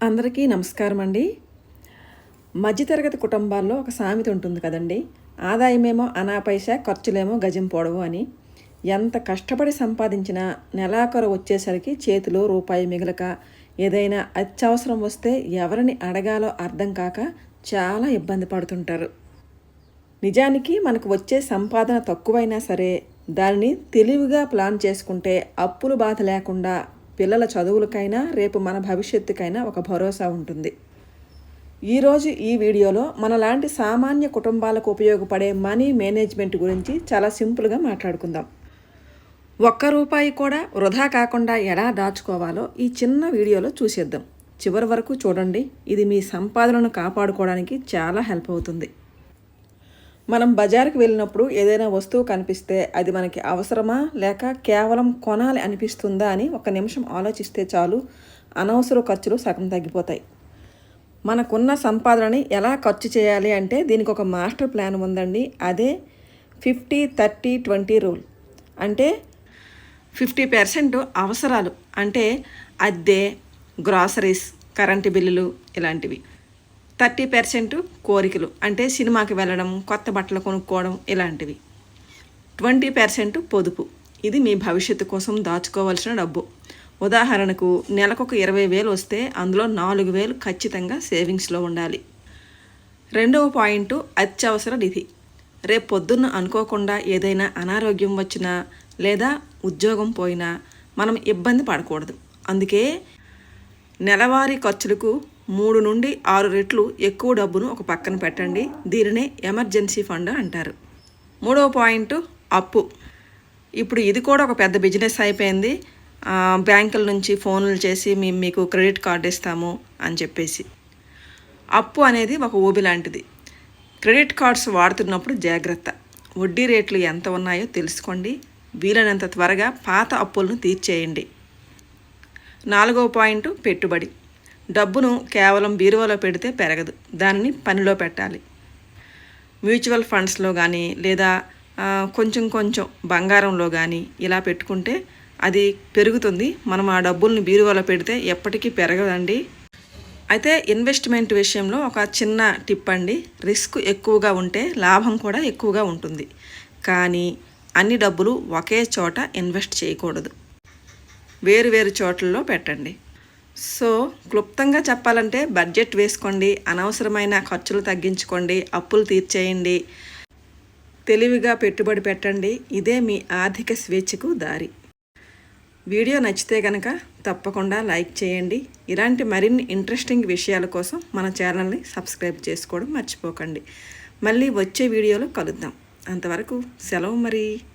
అందరికీ నమస్కారం అండి. మధ్యతరగతి కుటుంబాల్లో ఒక సామెత ఉంటుంది కదండి. ఆదాయమేమో అనా పైసా, ఖర్చులేమో గజం పొడవు అని. ఎంత కష్టపడి సంపాదించినా నెలాఖరు వచ్చేసరికి చేతిలో రూపాయి మిగలక, ఏదైనా అత్యవసరం వస్తే ఎవరిని అడగాలో అర్థం కాక చాలా ఇబ్బంది పడుతుంటారు. నిజానికి మనకు వచ్చే సంపాదన తక్కువైనా సరే దానిని తెలివిగా ప్లాన్ చేసుకుంటే అప్పుల బాధ లేకుండా పిల్లల చదువులకైనా రేపు మన భవిష్యత్తుకైనా ఒక భరోసా ఉంటుంది. ఈరోజు ఈ వీడియోలో మనలాంటి సామాన్య కుటుంబాలకు ఉపయోగపడే మనీ మేనేజ్మెంట్ గురించి చాలా సింపుల్గా మాట్లాడుకుందాం. ఒక్క రూపాయి కూడా వృధా కాకుండా ఎలా దాచుకోవాలో ఈ చిన్న వీడియోలో చూసేద్దాం. చివరి వరకు చూడండి. ఇది మీ సంపాదనను కాపాడుకోవడానికి చాలా హెల్ప్ అవుతుంది. మనం బజారుకి వెళ్ళినప్పుడు ఏదైనా వస్తువు కనిపిస్తే అది మనకి అవసరమా లేక కేవలం కొనాలి అనిపిస్తుందా అని ఒక నిమిషం ఆలోచిస్తే చాలు, అనవసర ఖర్చులు సగం తగ్గిపోతాయి. మనకున్న సంపాదనని ఎలా ఖర్చు చేయాలి అంటే దీనికి ఒక మాస్టర్ ప్లాన్ ఉందండి. అదే 50-30-20 రూల్. అంటే 50% అవసరాలు, అంటే అద్దె, గ్రాసరీస్, కరెంటు బిల్లులు ఇలాంటివి. 30% కోరికలు, అంటే సినిమాకి వెళ్ళడం, కొత్త బట్టలు కొనుక్కోవడం ఇలాంటివి. 20% పొదుపు, ఇది మీ భవిష్యత్తు కోసం దాచుకోవాల్సిన డబ్బు. ఉదాహరణకు నెలకొక 20,000 వస్తే అందులో 4,000 ఖచ్చితంగా సేవింగ్స్లో ఉండాలి. రెండవ పాయింట్ అత్యవసర నిధి. రేపు పొద్దున్న అనుకోకుండా ఏదైనా అనారోగ్యం వచ్చినా లేదా ఉద్యోగం పోయినా మనం ఇబ్బంది పడకూడదు. అందుకే నెలవారీ ఖర్చులకు 3 నుండి 6 రెట్లు ఎక్కువ డబ్బును ఒక పక్కన పెట్టండి. దీనినే ఎమర్జెన్సీ ఫండ్ అంటారు. మూడవ పాయింట్ అప్పు. ఇప్పుడు ఇది కూడా ఒక పెద్ద బిజినెస్ అయిపోయింది. బ్యాంకుల నుంచి ఫోన్లు చేసి మేము మీకు క్రెడిట్ కార్డు ఇస్తాము అని చెప్పేసి. అప్పు అనేది ఒక ఊబి లాంటిది. క్రెడిట్ కార్డ్స్ వాడుతున్నప్పుడు జాగ్రత్త. వడ్డీ రేట్లు ఎంత ఉన్నాయో తెలుసుకోండి. వీలైనంత త్వరగా పాత అప్పులను తీర్చేయండి. నాలుగవ పాయింట్ పెట్టుబడి. డబ్బును కేవలం బీరువాలో పెడితే పెరగదు, దానిని పనిలో పెట్టాలి. మ్యూచువల్ ఫండ్స్లో కానీ లేదా కొంచెం బంగారంలో కానీ ఇలా పెట్టుకుంటే అది పెరుగుతుంది. మనం ఆ డబ్బుల్ని బీరువాలో పెడితే ఎప్పటికీ పెరగదండి. అయితే ఇన్వెస్ట్మెంట్ విషయంలో ఒక చిన్న టిప్ అండి. రిస్క్ ఎక్కువగా ఉంటే లాభం కూడా ఎక్కువగా ఉంటుంది. కానీ అన్ని డబ్బులు ఒకే చోట ఇన్వెస్ట్ చేయకూడదు, వేరు చోట్లలో పెట్టండి. సో క్లుప్తంగా చెప్పాలంటే బడ్జెట్ వేసుకోండి, అనవసరమైన ఖర్చులు తగ్గించుకోండి, అప్పులు తీర్చేయండి, తెలివిగా పెట్టుబడి పెట్టండి. ఇదే మీ ఆర్థిక స్వేచ్ఛకు దారి. వీడియో నచ్చితే కనుక తప్పకుండా లైక్ చేయండి. ఇలాంటి మరిన్ని ఇంట్రెస్టింగ్ విషయాల కోసం మన ఛానల్ని సబ్స్క్రైబ్ చేసుకోవడం మర్చిపోకండి. మళ్ళీ వచ్చే వీడియోలో కలుద్దాం. అంతవరకు సెలవు మరి.